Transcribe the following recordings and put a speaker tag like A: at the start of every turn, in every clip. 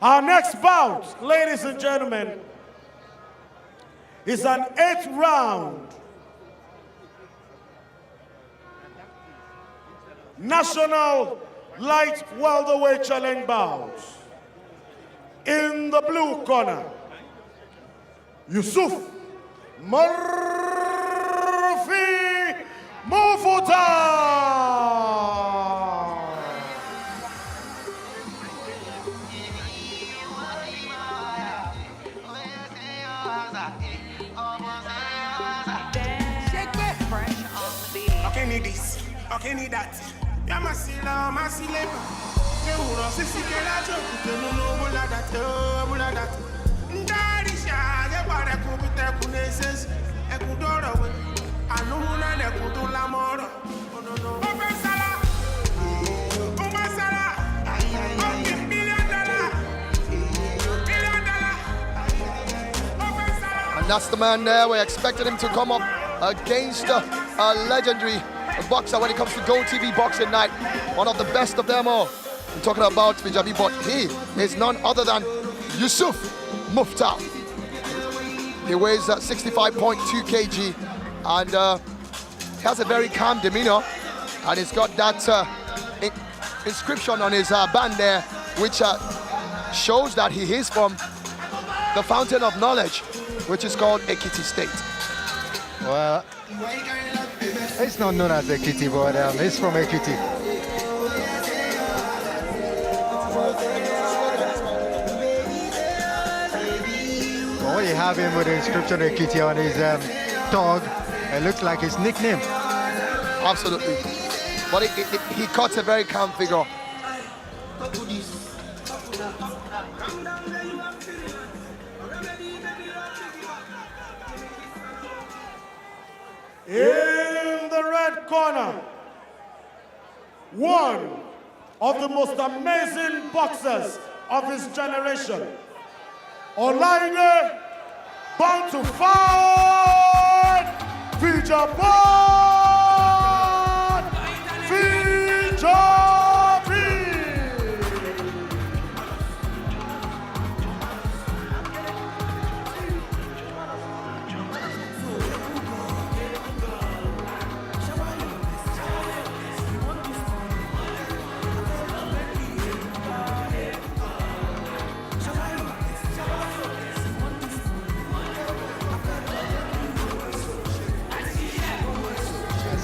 A: Our next bout, ladies and gentlemen, is an 8th-round National Light Welterweight Challenge bout. In the blue corner, Yosuf Muftau.
B: Okay, need this. Okay, need that. Yamasila, Masilema. Euro, Sisika, no that. Ndarisha, Yabara Kubita Kuneses, Ekudora, Anuna, Ekudula Moro.
C: And that's the man there. We expected him to come up against a legendary boxer when it comes to GOtv Boxing Night. One of the best of them all. I'm talking about Fijabi, but he is none other than Yosuf Muftau. He weighs 65.2 kg and he has a very calm demeanor, and he's got that inscription on his band there, which shows that he is from the fountain of knowledge, which is called Ekiti State.
D: Well, it's not known as Ekiti, but it's from Ekiti. Well, when you have him with the inscription Ekiti on his dog, it looks like his nickname.
C: Absolutely. But he cuts a very calm figure.
A: In the red corner, one of the most amazing boxers of his generation, Olaide, bound to fight, Fijaborn, Fijabi.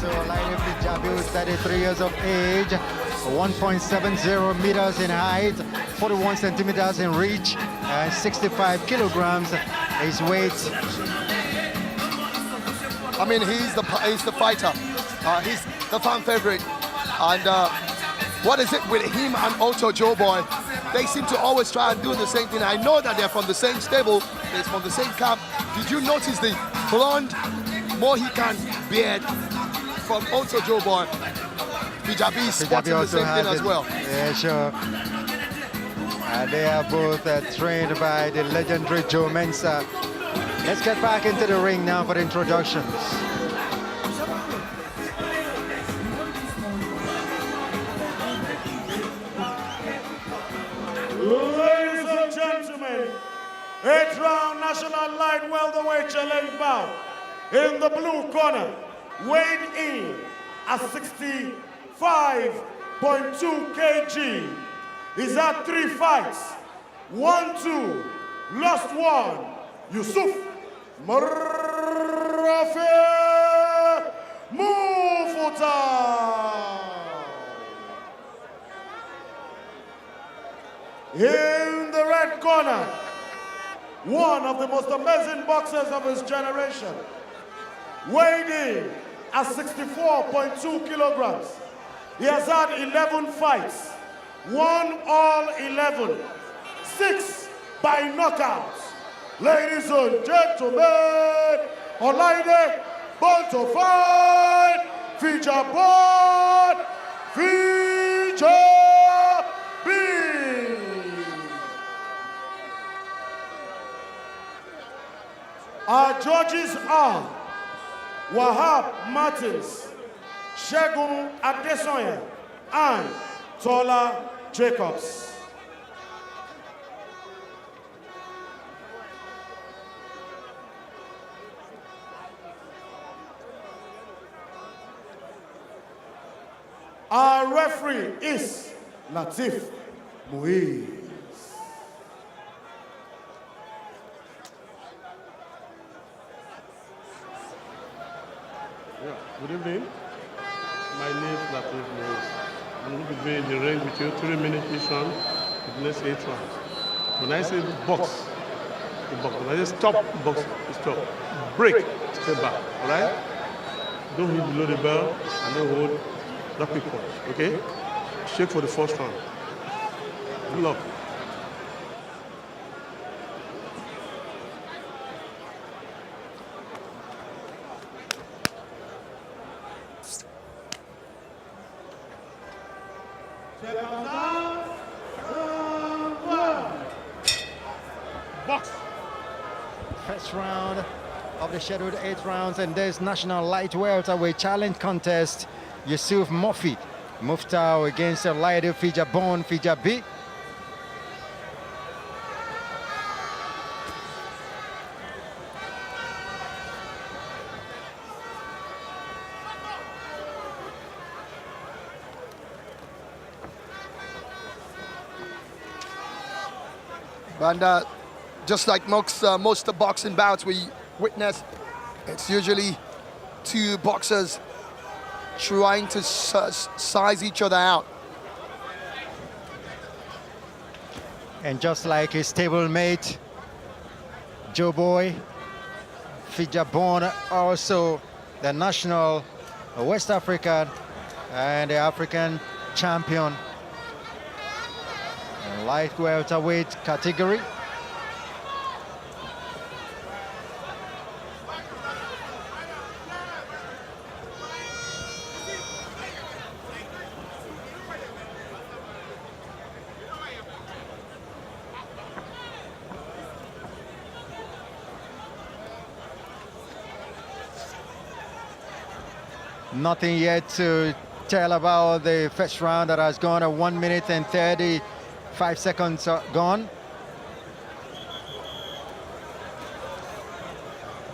D: Olaide Fijabi, 33 years of age, 1.70 meters in height, 41 centimeters in reach, and 65 kilograms his weight.
C: I mean, he's the fighter. He's the fan favorite. And what is it with him and Ocho Joe Boy? They seem to always try and do the same thing. I know that they're from the same stable, they're from the same camp. Did you notice the blonde Mohican beard from Ocho Joe Boy? Fijabi spotting the same thing as well.
D: Yeah, sure. And they are both trained by the legendary Joe Mensa. Let's get back into the ring now for the introductions.
A: Ladies and gentlemen, 8th-round National Light Welterweight Challenge bout. In the blue corner, weighed in at 65.2 kg. He's had 3 fights, won 2, lost 1. Yosuf Muftau. In the red corner, one of the most amazing boxers of his generation, weighed in at 64.2 kilograms. He has had 11 fights, won all 11, 6 by knockouts. Ladies and gentlemen, Olaide, bound to fight, Fijaborn, Fijabi. Our judges are Wahab Martins, Shegun Adesoya, and Tola Jacobs. Our referee is Latif Muiz.
E: Yeah, good evening. My name is Latif Muiz. I'm going to be in the ring with you 3 minutes each round, the next 8 rounds. When I say box, you box. When I say stop, box, you stop. Break, step back, all right? Don't hold below the bell and don't hold rapid punch, okay? Shake for the first round. Good luck. Box.
D: First round of the scheduled 8 rounds, and there's national light welterweight challenge contest. Yosuf Muftau against Olaide Fijaborn Fijabi.
C: And just like most boxing bouts we witness, it's usually 2 boxers trying to size each other out.
D: And just like his stablemate, Joe Boy, Fijaborn, also the national West African and the African champion in light welterweight category. Nothing yet to tell about the first round that has gone at 1 minute and 35 seconds gone.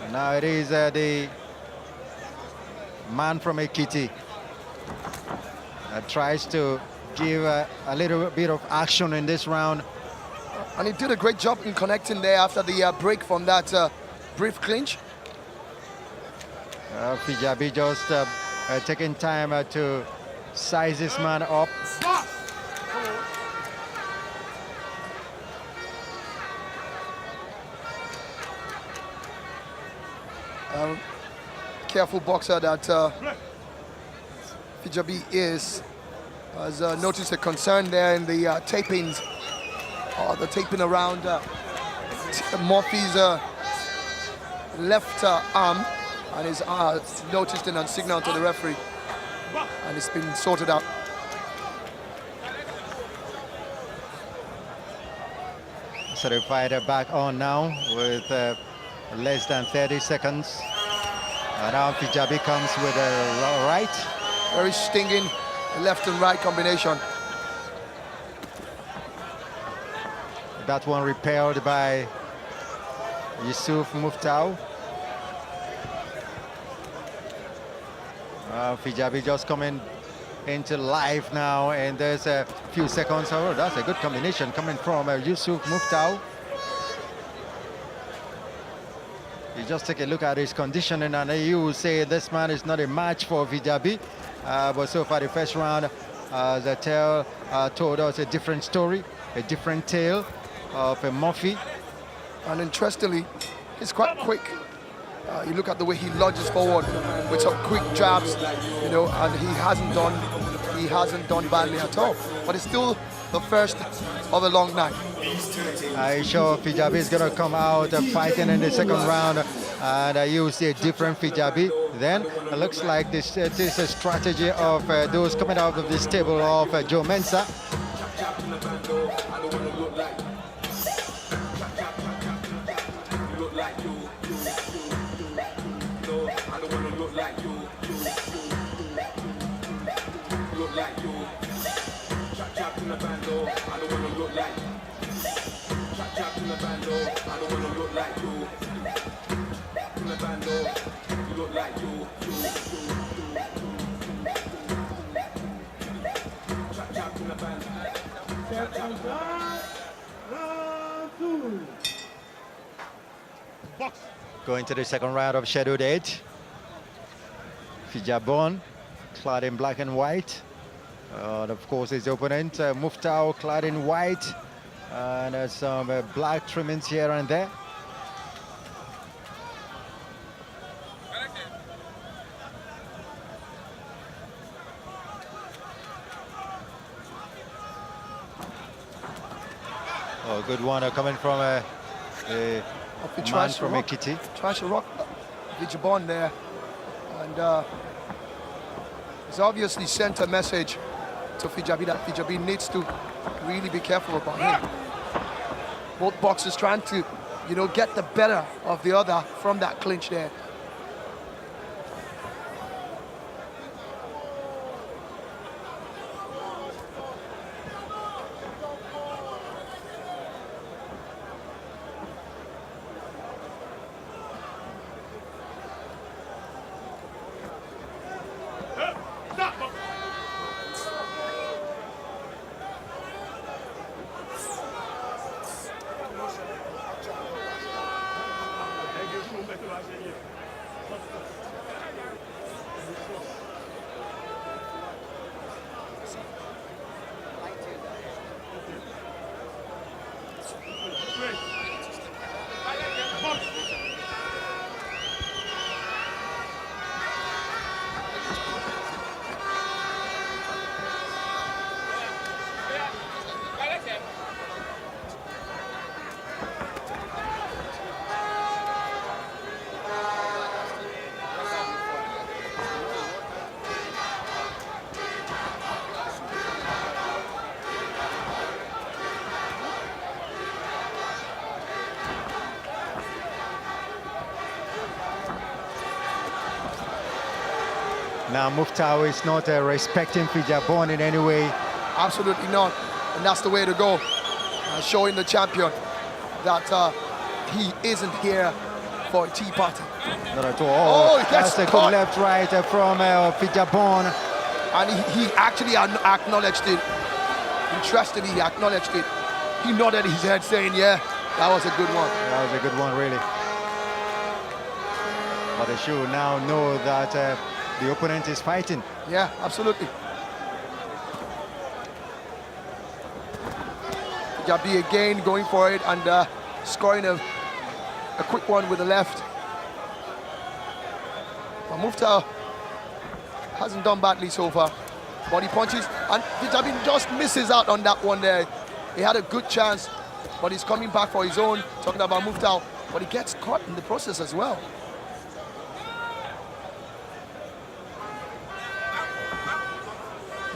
D: And now it is the man from Ekiti that tries to give a little bit of action in this round.
C: And he did a great job in connecting there after the break from that brief clinch.
D: Fijabi just taking time to size this man up.
C: Careful boxer that Fijabi is. Has noticed a concern there in the tapings, the taping around Murphy's left arm, and is noticed and signaled to the referee, and it's been sorted out.
D: So the fighter back on now with less than 30 seconds. And now Fijabi comes with a right.
C: Very stinging left and right combination.
D: That one repelled by Yosuf Muftau. Fijabi just coming into life now, and there's a few seconds. Oh, that's a good combination coming from Yosuf Muftau. You just take a look at his conditioning, and you will say this man is not a match for Fijabi. But so far, the first round, the tale told us a different story, a different tale of Murphy.
C: And interestingly, he's quite quick. You look at the way he lodges forward with some quick jabs, you know, and he hasn't done badly at all. But it's still the first of a long night.
D: I'm sure Fijabi is going to come out fighting in the second round, and you will see a different Fijabi. Then it looks like this is a strategy of those coming out of this table of Joe Mensah. Going to the second round of Scheduled 8. Fijaborn, clad in black and white. And of course his opponent, Muftau, clad in white. And there's some black trimmings here and there. Oh, good one coming from a man from Ekiti.
C: Tries to rock Fijaborn there, and it's obviously sent a message to Fijabi that Fijabi needs to really be careful about him. Both boxers trying to, you know, get the better of the other from that clinch there.
D: Now Muftau is not respecting Fijaborn in any way.
C: Absolutely not, and that's the way to go. Showing the champion that he isn't here for a tea party.
D: Not at all.
C: Oh,
D: that's a good left right from Fijaborn.
C: And he actually acknowledged it. Interestingly, he acknowledged it. He nodded his head saying, yeah, that was a good one.
D: That was a good one, really. But they should now know that the opponent is fighting.
C: Yeah, absolutely. Fijabi again going for it and scoring a quick one with the left. But Muftau hasn't done badly so far. Body punches, and Fijabi just misses out on that one there. He had a good chance, but he's coming back for his own. Talking about Muftau, but he gets caught in the process as well.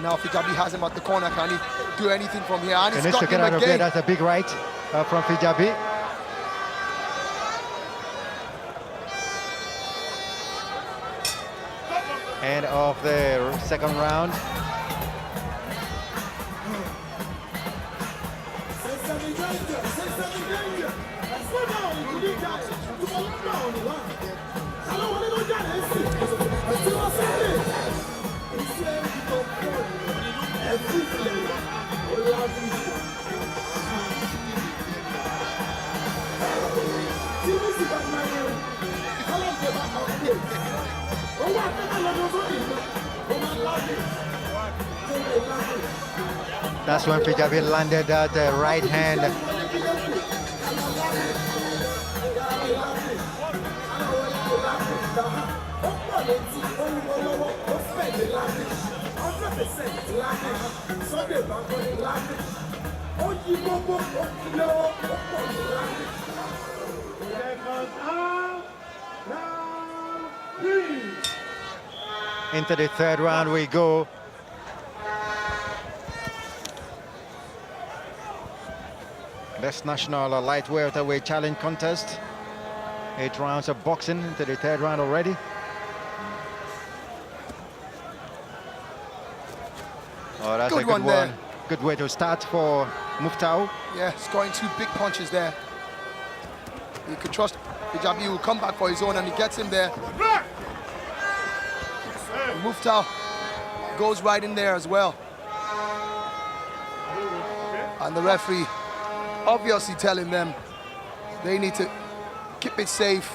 C: Now Fijabi has him at the corner. Can he do anything from here? And
D: he's got him out of there. That's a big right from Fijabi. End of the second round. That's when Fijabi landed that right hand. Into the third round we go. Best national light welterweight challenge contest. 8 rounds of boxing into the third round already. Oh, that's a good one. Good way to start for Muftau.
C: Yeah, scoring 2 big punches there. You could trust Fijabi will come back for his own, and he gets him there. Muftau goes right in there as well. And the referee obviously telling them they need to keep it safe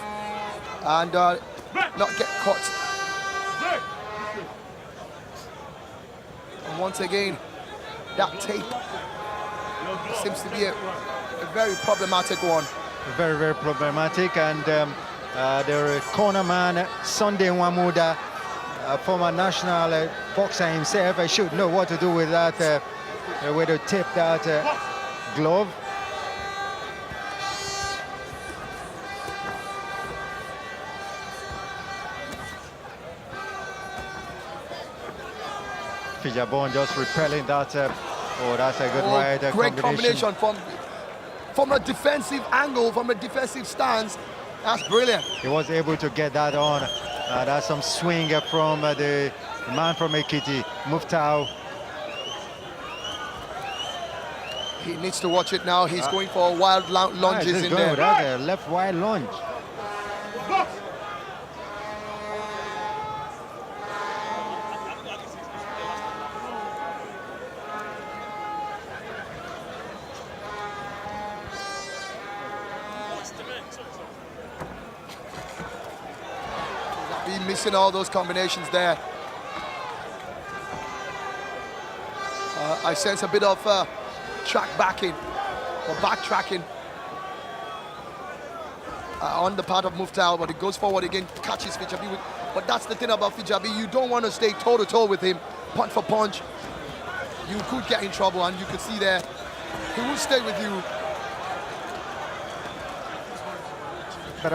C: and not get caught. And once again, that tape seems to be a very problematic one.
D: Very, very problematic. And the corner man, Sunday Wamuda, former national boxer himself, should know what to do with that, way to tape that glove. Fijaborn just repelling that. Oh, that's a good right
C: great combination from a defensive angle, from a defensive stance. That's brilliant.
D: He was able to get that on. That's some swing from the man from Ekiti, Muftau.
C: He needs to watch it now. He's going for wild lunges in there.
D: That, left wide lunge.
C: Missing all those combinations there. I sense a bit of track backing or backtracking on the part of Muftau, but he goes forward again, catches Fijabi. But that's the thing about Fijabi, you don't want to stay toe-to-toe with him, punch for punch. You could get in trouble, and you could see there, he will stay with you.
D: But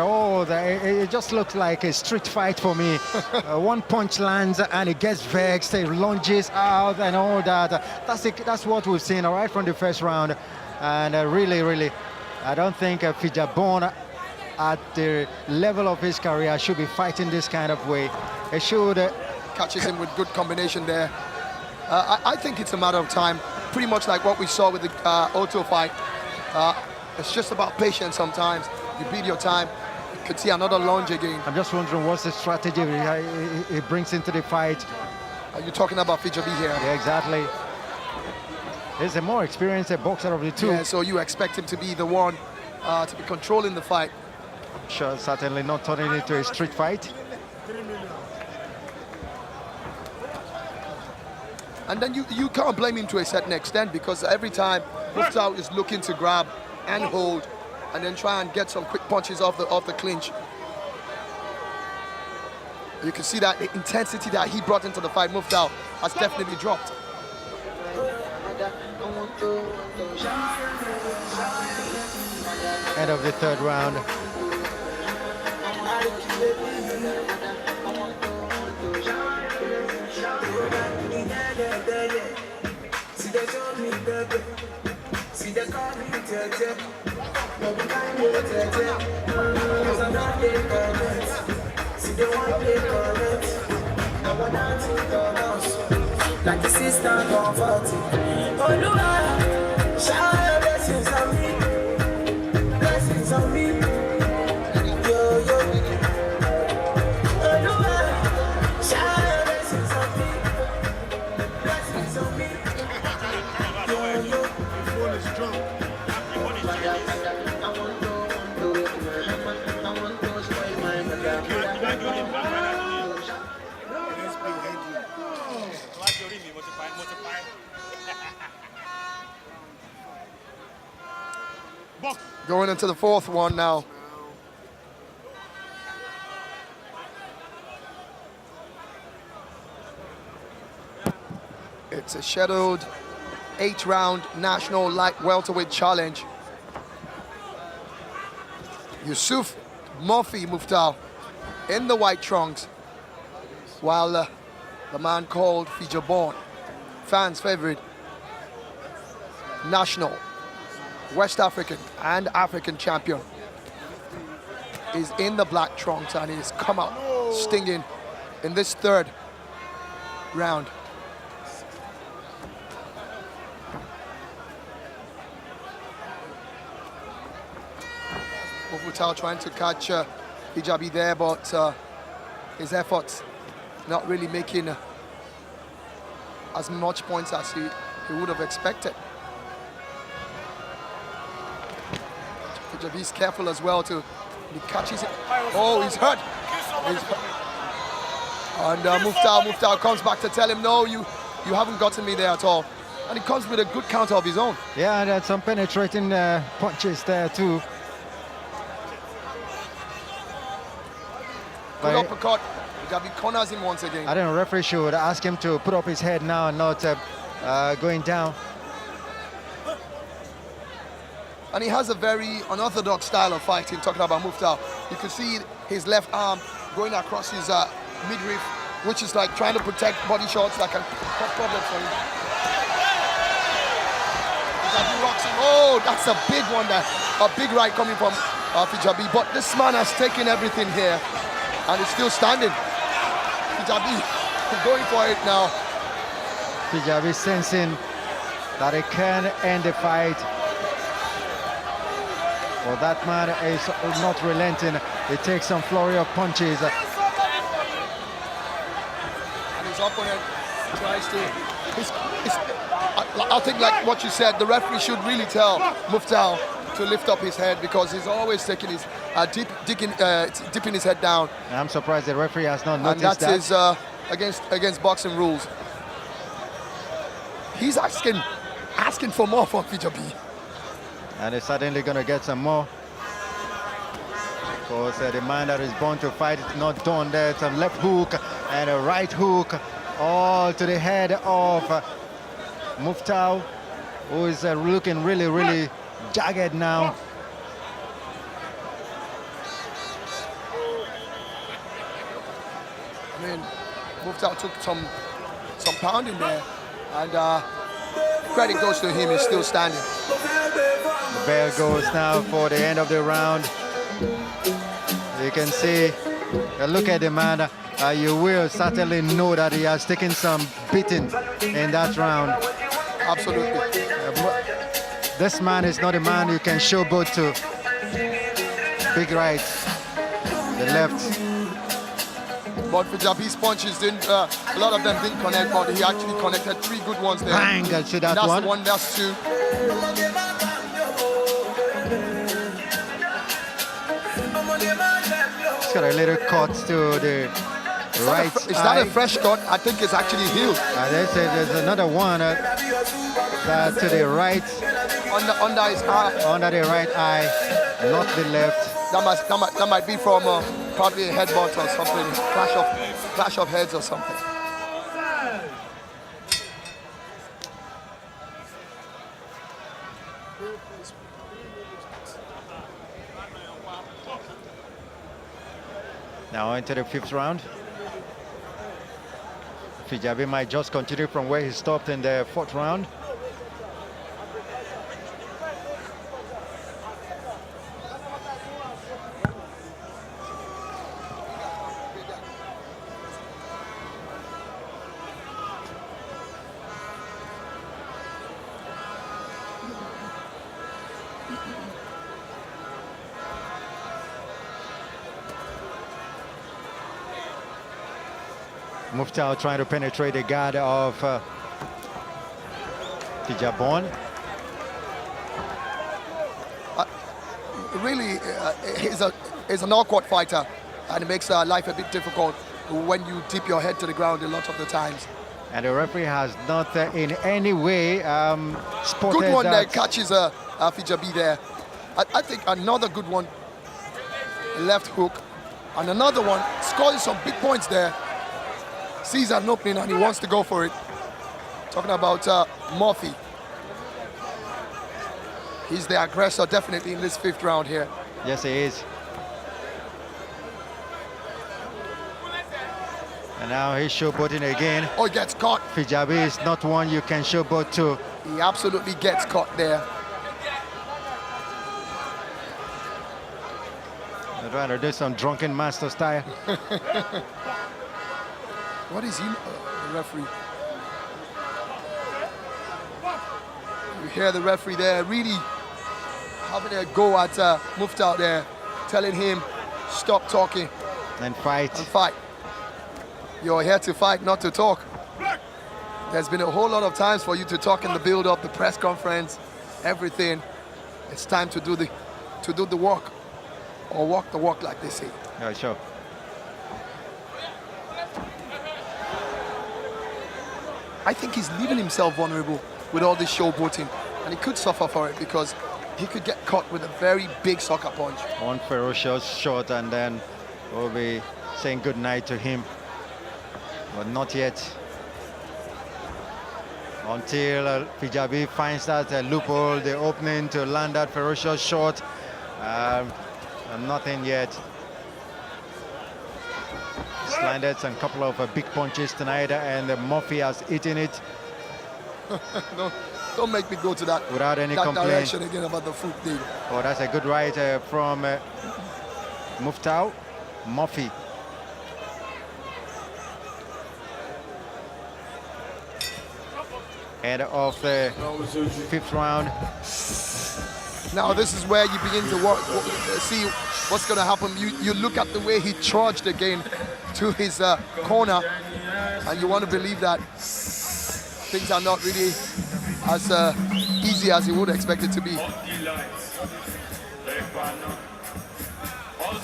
D: it just looks like a street fight for me. One punch lands and it gets vexed, it lunges out and all that. That's what we've seen right from the first round. And really, I don't think Fijaborn at the level of his career should be fighting this kind of way. He should...
C: Catches him with good combination there. I think it's a matter of time, pretty much like what we saw with the Otto fight. It's just about patience sometimes. You beat your time, you could see another lunge again.
D: I'm just wondering what's the strategy he brings into the fight.
C: Are you talking about Fijabi here?
D: Yeah, exactly. He's a more experienced boxer of the two.
C: Yeah, so you expect him to be the one to be controlling the fight.
D: Sure, certainly not turning it into a street fight.
C: And then you can't blame him to a certain extent, because every time Muftau is looking to grab and hold and then try and get some quick punches off the clinch. You can see that the intensity that he brought into the fight, Muftau, has definitely dropped.
D: End of the third round.
F: Like the sister comforting. Oh, Lord, shower your blessings on me. Blessings on me. Yo, yo. Oh, Lord, shower your blessings on me. Blessings on me. Yo, yo.
A: Everyone is drunk.
C: Going into the fourth one now. It's a scheduled 8-round national light welterweight challenge. Yosuf Murphy Muftau in the white trunks, while the man called Fijaborn, fans' favorite, national, West African and African champion, is in the black trunks and he's come out stinging in this third round. Muftau trying to catch Fijabi there, but his efforts not really making as much points as he would have expected. Fijabi's careful as well to, he catches it. Oh, he's hurt. He's hurt. And Muftau comes back to tell him, no, you haven't gotten me there at all. And he comes with a good counter of his own.
D: Yeah, and some penetrating punches there too.
C: Good uppercut. Fijabi corners him once again.
D: I don't know, referee should ask him to put up his head now and not going down.
C: And he has a very unorthodox style of fighting, talking about Muftau. You can see his left arm going across his midriff, which is like trying to protect body shots that can cause problems for him. Fijabi rocks him. Oh, that's a big one there. A big right coming from Fijabi. But this man has taken everything here and is still standing. Fijabi going for it now.
D: Fijabi sensing that he can end the fight. Well, that man is not relenting. He takes some flurry of punches.
C: And his opponent tries to... I think like what you said, the referee should really tell Muftau to lift up his head because he's always taking his dipping his head down.
D: I'm surprised the referee has not noticed
C: that. And that is against boxing rules. He's asking for more from Fijabi.
D: And he's certainly going to get some more. Because the man that is born to fight is not done. There's a left hook and a right hook, all to the head of Muftau, who is looking really, really jagged now.
C: I mean, Muftau took some pounding there, and credit goes to him. He's still standing.
D: The bell goes now for the end of the round. You can see, look at the man. You will certainly know that he has taken some beating in that round.
C: Absolutely.
D: This man is not a man you can showboat to. Big right, the left.
C: But Fijabi's punches didn't, a lot of them didn't connect, but he actually connected 3 good ones there.
D: Bang, I see that
C: that's
D: one.
C: That's one, that's 2.
D: It's got a little cut to the right eye.
C: Is that a fresh cut? I think it's actually healed.
D: There's another one to the right.
C: Under his eye.
D: Under the right eye, not the left.
C: That might be from probably a headbutt or something, clash of heads or something.
D: Now into the 5th round. Fijabi might just continue from where he stopped in the 4th round. Muftau trying to penetrate the guard of Fijaborn.
C: Really, he's an awkward fighter, and it makes life a bit difficult when you dip your head to the ground a lot of the times.
D: And the referee has not in any way spotted
C: good one
D: that.
C: there, catches Fijabi there. I think another good one, left hook, and another one, scoring some big points there. Sees an opening and he wants to go for it. Talking about Murphy. He's the aggressor definitely in this 5th round here.
D: Yes, he is. And now he's showboating again.
C: Oh, he gets caught.
D: Fijabi is not one you can showboat to.
C: He absolutely gets caught there.
D: They're trying to do some drunken master style.
C: What is he, the referee? You hear the referee there really having a go at Muftau there, telling him, stop talking.
D: And fight.
C: And fight. You're here to fight, not to talk. There's been a whole lot of times for you to talk in the build-up, the press conference, everything. It's time to to do the work, or walk the walk, like they say.
D: Yeah, sure.
C: I think he's leaving himself vulnerable with all this showboating, and he could suffer for it because he could get caught with a very big soccer punch.
D: One ferocious shot, and then we'll be saying good night to him. But not yet. Until Fijabi finds that loophole, the opening to land that ferocious shot. And nothing yet. He's landed some couple of big punches tonight, and Murphy has eaten it.
C: No, don't make me go to that,
D: without any
C: that
D: complaint.
C: direction again about the foot thing.
D: Oh, that's a good right from Muftau. Murphy. End of the 5th round.
C: Now this is where you begin to see what's going to happen. You look at the way he charged again to his corner, and you want to believe that things are not really as easy as you would expect it to be.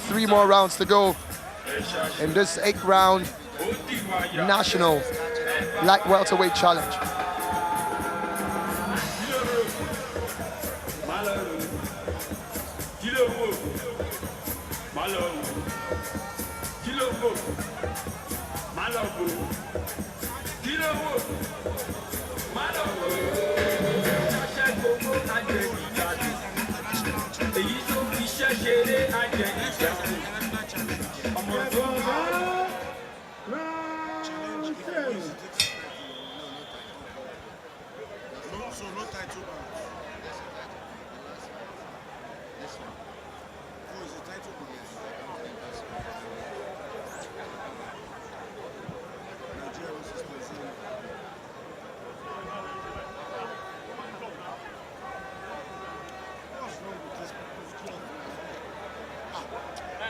C: 3 more rounds to go in this 8th round national light welterweight challenge.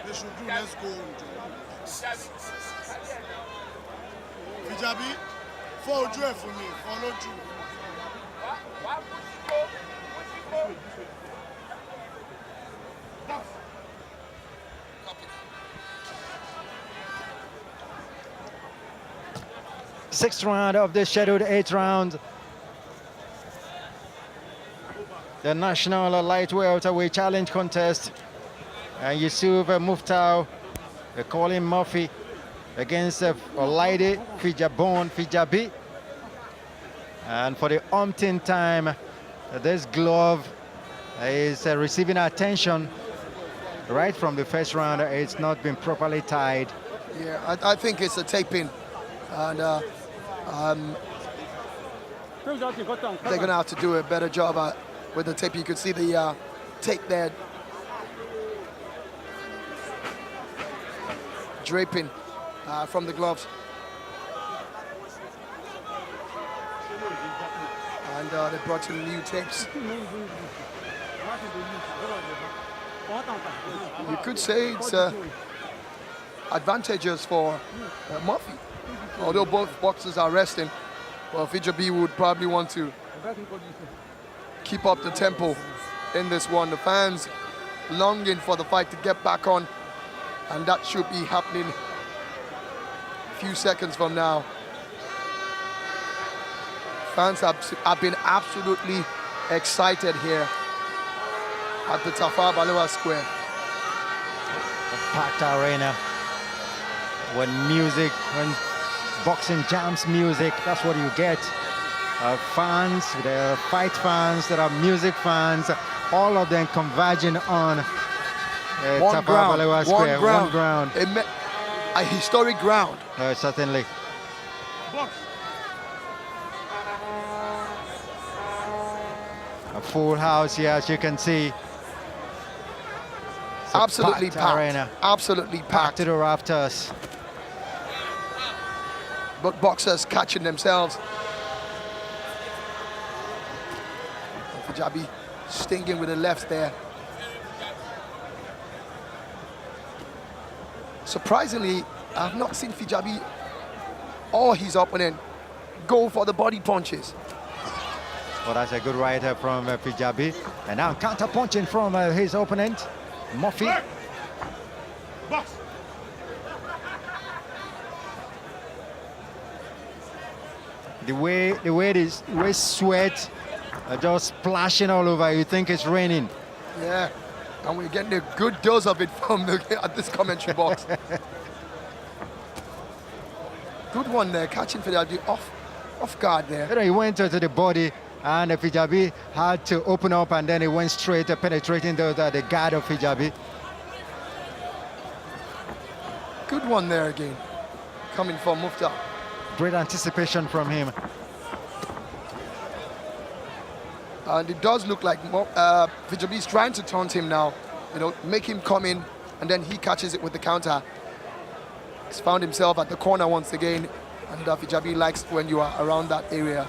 A: They should do, let's go. Fijabi, follow you for me, follow you.
D: Sixth round of the scheduled 8th round. The National Light Welterweight Challenge contest. And Yosuf Muftau, they call him Murphy, against Olaide, Fijaborn, Fijabi. And for the umpteenth time, this glove is receiving attention right from the first round. It's not been properly tied.
C: Yeah, I think it's a taping, and they're going to have to do a better job with the tape. You could see the tape there draping from the gloves. And they brought in new tapes. You could say it's advantageous for Murphy. Although both boxers are resting, well, Fijabi would probably want to keep up the tempo in this one. The fans longing for the fight to get back on, and that should be happening a few seconds from now. Fans have been absolutely excited here at the Tafawa Balewa Square.
D: A packed arena. When boxing jams music, that's what you get. Fans, there are fight fans, there are music fans, all of them converging on Tafawa Balewa Square. One ground.
C: A historic ground.
D: Certainly. A full house here, as you can see. It's
C: Absolutely packed.
D: Arena.
C: Absolutely packed.
D: To the rafters.
C: But boxers catching themselves. Fijabi stinging with the left there. Surprisingly, I've not seen Fijabi or his opponent go for the body punches.
D: Well, that's a good right from Fijabi. And now counter punching from his opponent, Murphy.
E: Box.
D: The way sweat just splashing all over, you think it's raining.
C: Yeah, and we're getting a good dose of it from at this commentary box. Good one there, catching Fijabi off guard there.
D: You know, he went to the body, and Fijabi had to open up, and then he went straight, penetrating the guard of Fijabi.
C: Good one there again, coming from Muftau.
D: Great anticipation from him.
C: And it does look like Fijabi is trying to taunt him now, you know, make him come in, and then he catches it with the counter. He's found himself at the corner once again, and Fijabi likes when you are around that area.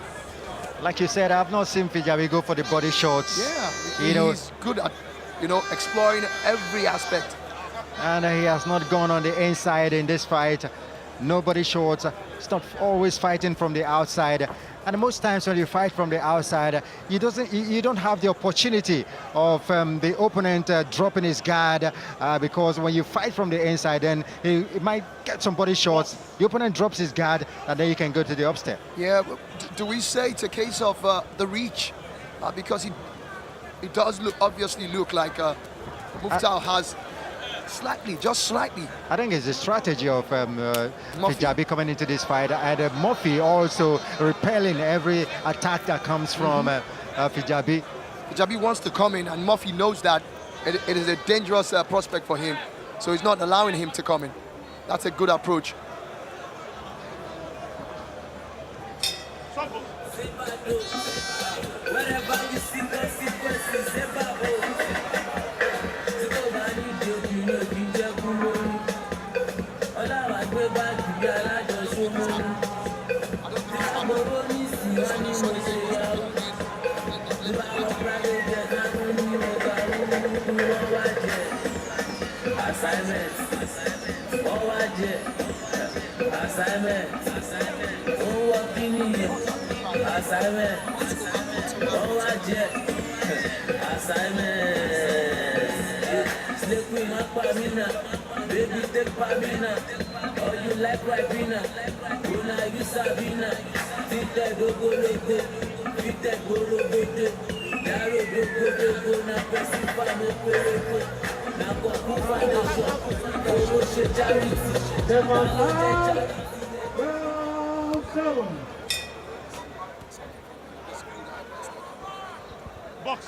D: Like you said, I've not seen Fijabi go for the body shots.
C: Yeah,
D: you know,
C: he's good at, you know, exploring every aspect.
D: And he has not gone on the inside in this fight. Nobody shorts. It's not always fighting from the outside. And most times when you fight from the outside, you don't have the opportunity of the opponent dropping his guard, because when you fight from the inside, then he might get some body shots. The opponent drops his guard, and then you can go to the upstep.
C: Yeah, do we say it's a case of the reach? Because it does obviously look like Muftau has just slightly.
D: I think it's the strategy of Fijabi coming into this fight, and Murphy also repelling every attack that comes from Fijabi.
C: Fijabi wants to come in, and Murphy knows that it is a dangerous prospect for him, so he's not allowing him to come in. That's a good approach.
F: Wherever you see baby, take Pamina. Oh, you like Ribena. Una, you Sabina. Tite Dogo Logo. Tite Goro Godo. Naro Dogo Na Pesifa no Pereko. Na Koku Foundation. Kowo Charity.
E: Box.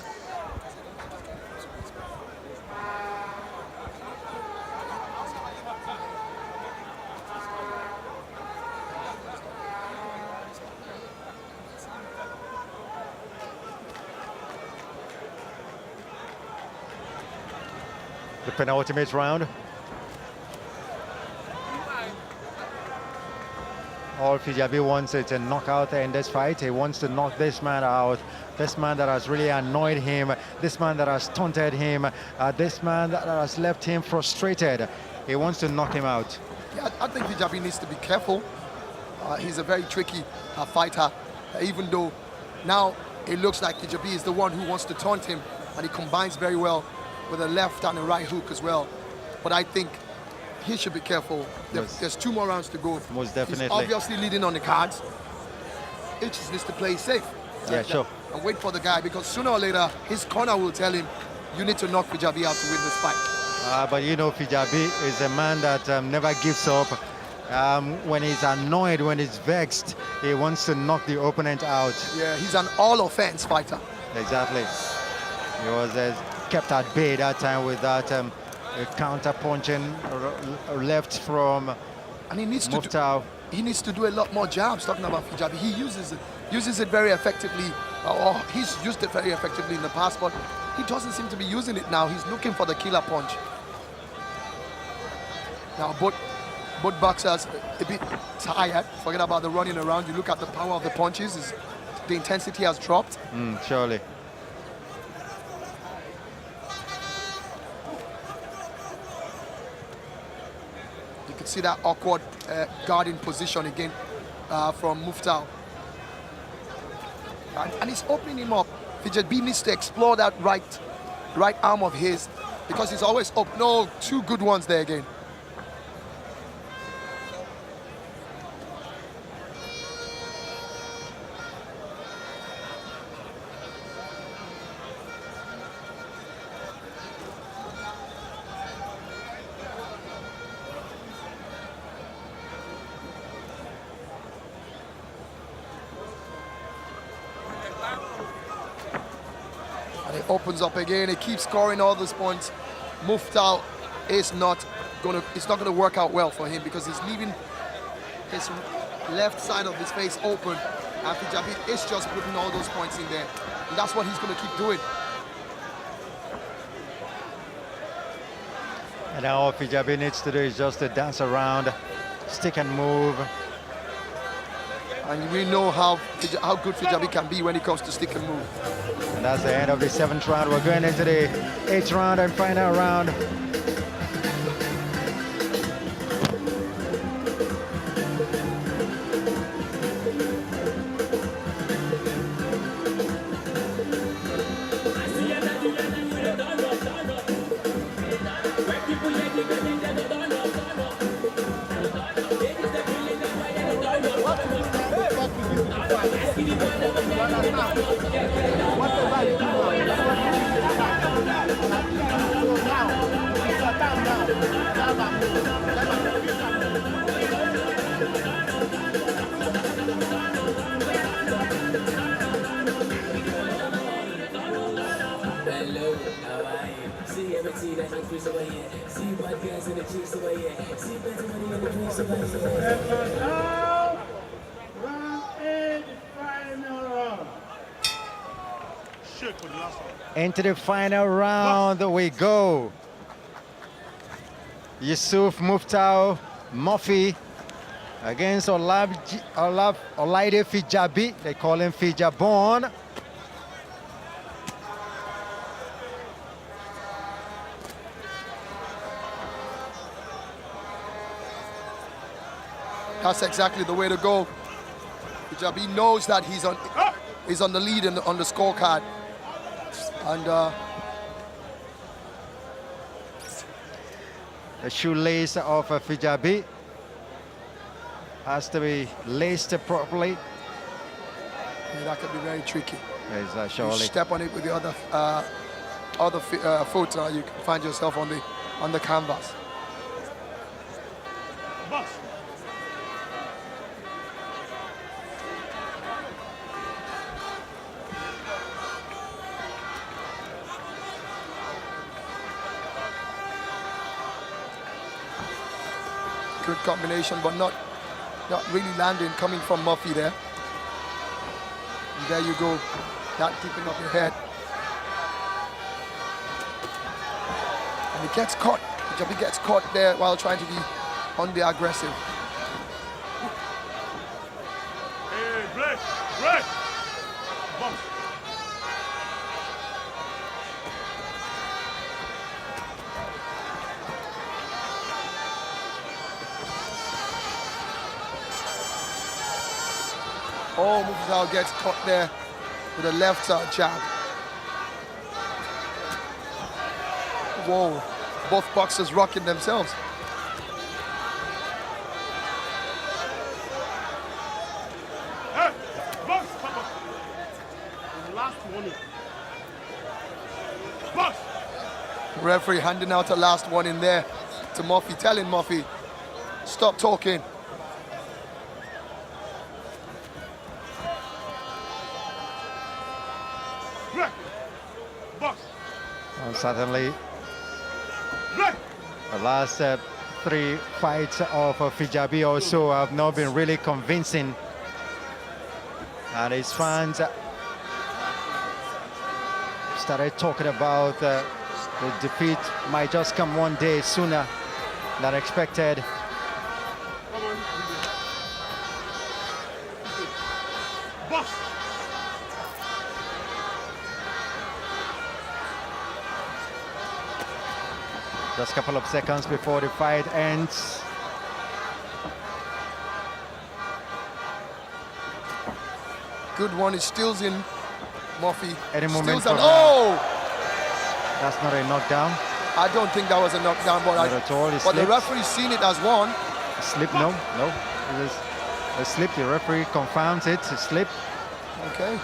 D: The penultimate round. All Fijabi wants is a knockout in this fight. He wants to knock this man out. This man that has really annoyed him. This man that has taunted him. This man that has left him frustrated. He wants to knock him out.
C: Yeah, I think Fijabi needs to be careful. He's a very tricky fighter, even though now it looks like Fijabi is the one who wants to taunt him, and he combines very well with a left and a right hook as well. But I think he should be careful. There's 2 more rounds to go.
D: Most definitely.
C: He's obviously leading on the cards. He just needs to play safe.
D: Yeah, sure.
C: And wait for the guy, because sooner or later, his corner will tell him, you need to knock Fijabi out to win this fight.
D: But you know, Fijabi is a man that never gives up. When he's annoyed, when he's vexed, he wants to knock the opponent out.
C: Yeah, he's an all-offense fighter.
D: Exactly. He was kept at bay that time with that counter punching left from
C: and he needs
D: Muftau.
C: He needs to do a lot more jabs. Talking about Fijabi, he uses it very effectively, or he's used it very effectively in the past, but he doesn't seem to be using it now. He's looking for the killer punch. Now both boxers a bit tired. Forget about the running around. You look at the power of the punches. The intensity has dropped.
D: Surely.
C: See that awkward guarding position again from Muftau. And he's opening him up. Fijabi needs to explore that right arm of his because he's always up. No, two good ones there again. Opens up again, he keeps scoring all those points. Muftau is it's not gonna work out well for him because he's leaving his left side of his face open, and Fijabi is just putting all those points in there. And that's what he's gonna keep doing.
D: And now all Fijabi needs to do is just to dance around, stick and move.
C: And we know how good Fijabi can be when it comes to stick and move.
D: And that's the end of the 7th round. We're going into the 8th round and final round. Into the final round we go. Yosuf, Muftau, Murphy against Olaide Fijabi. They call him Fijaborn.
C: That's exactly the way to go. Fijabi knows that he's on the lead on the scorecard. And
D: the shoelace of Fijabi has to be laced properly.
C: Yeah, that could be very tricky.
D: Yes, surely.
C: You step on it with the other foot, you can find yourself on the canvas.
A: Boss.
C: Good combination, but not really landing, coming from Murphy there. And there you go, not keeping up your head. And he gets caught. Fijabi gets caught there while trying to be on the aggressive.
A: Hey, break, break. Boss.
C: Oh, Muftau gets caught there with a left jab. Whoa, both boxers rocking themselves.
A: Hey, boss. Last warning. Boss.
C: Referee handing out a last one in there to Murphy, telling Murphy, stop talking.
D: Certainly, the last 3 fights of Fijabi also have not been really convincing, and his fans started talking about the defeat might just come one day sooner than expected. Just a couple of seconds before the fight ends.
C: Good one. It steals in Murphy.
D: Any moment
C: Steals
D: from
C: and,
D: now.
C: oh!
D: That's not a knockdown.
C: I don't think that was a knockdown, but,
D: Not at all. He
C: but the
D: slipped.
C: referee's seen it as one.
D: A slip, no. It was a slip. The referee confirms it. A slip.
C: Okay.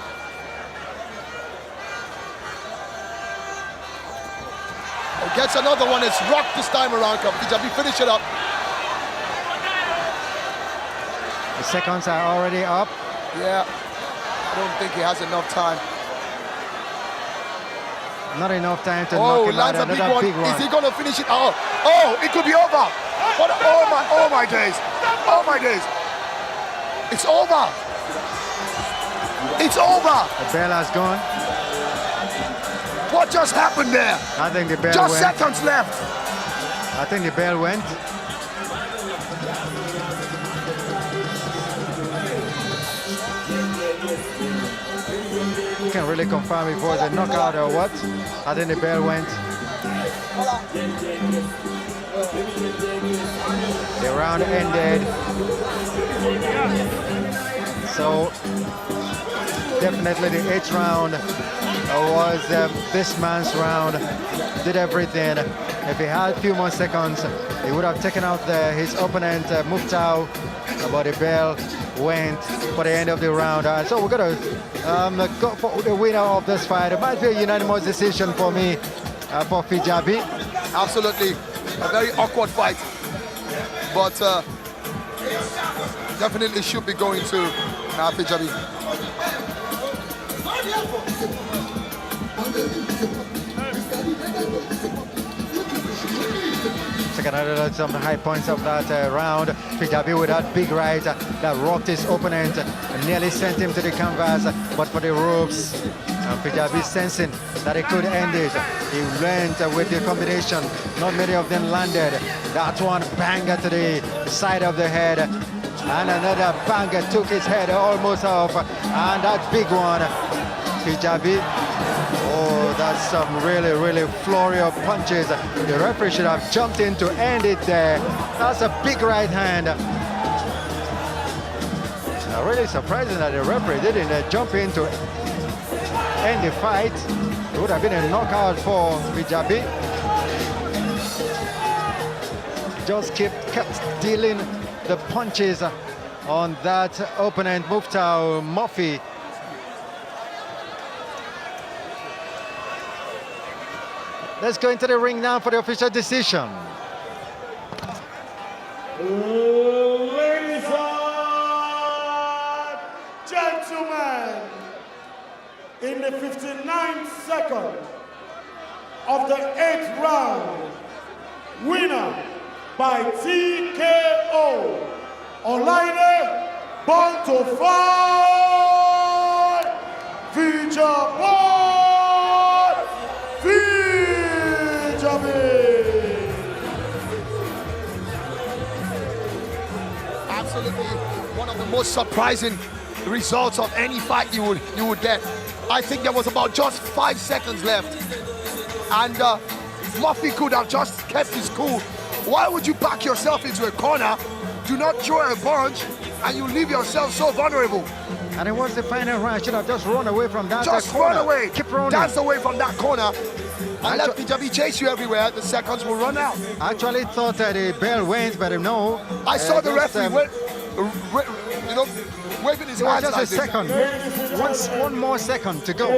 C: Oh, gets another one. It's rocked this time around. Fijabi, finish it up.
D: The seconds are already up.
C: Yeah. I don't think he has enough time.
D: Not enough time to knock him out.
C: Lands a
D: Another big one.
C: Is he going to finish it? Oh, it could be over. What? Oh my days. Oh my days. It's over. It's over.
D: The bell has gone.
C: What just happened there?
D: I think the bell
C: Just
D: went.
C: seconds left.
D: I think the bell went. You can't really confirm if it was a knockout or what. I think the bell went. The round ended. So definitely the 8th round was this man's round. Did everything. If he had a few more seconds, he would have taken out his opponent, Muftau, but the bell went for the end of the round. So we're going to go for the winner of this fight. It might be a unanimous decision for me, for Fijabi.
C: Absolutely. A very awkward fight. But definitely should be going to Fijabi.
D: Check out some high points of that round. Fijabi with that big right that rocked his opponent, nearly sent him to the canvas, but for the ropes. Fijabi sensing that he could end it. He went with the combination. Not many of them landed. That one banger to the side of the head. And another banger took his head almost off. And that big one, Fijabi. Oh, that's some really flurry of punches. The referee should have jumped in to end it there. That's a big right hand. Really surprising that the referee didn't jump in to end the fight. It would have been a knockout for Fijabi. Just kept dealing the punches on that opponent, Muftau Murphy. Let's go into the ring now for the official decision.
A: Ladies and gentlemen, in the 59th second of the 8th round, winner by TKO, Olaide, born to fight, Fijaborn, Fijabi.
C: Absolutely one of the most surprising results of any fight you would get. I think there was about just 5 seconds left, and Murphy could have just kept his cool. Why would you back yourself into a corner, do not throw a punch, and you leave yourself so vulnerable?
D: And it was the final round. Should have just run away from that
C: Just
D: corner.
C: run away.
D: Keep running.
C: Dance away from that corner. And let Fijabi chase you everywhere. The seconds will run out.
D: I actually thought that the bell went, but no.
C: I saw the
D: just,
C: referee waving his
D: it was
C: hands
D: just
C: like
D: a
C: this.
D: second. One more second to go.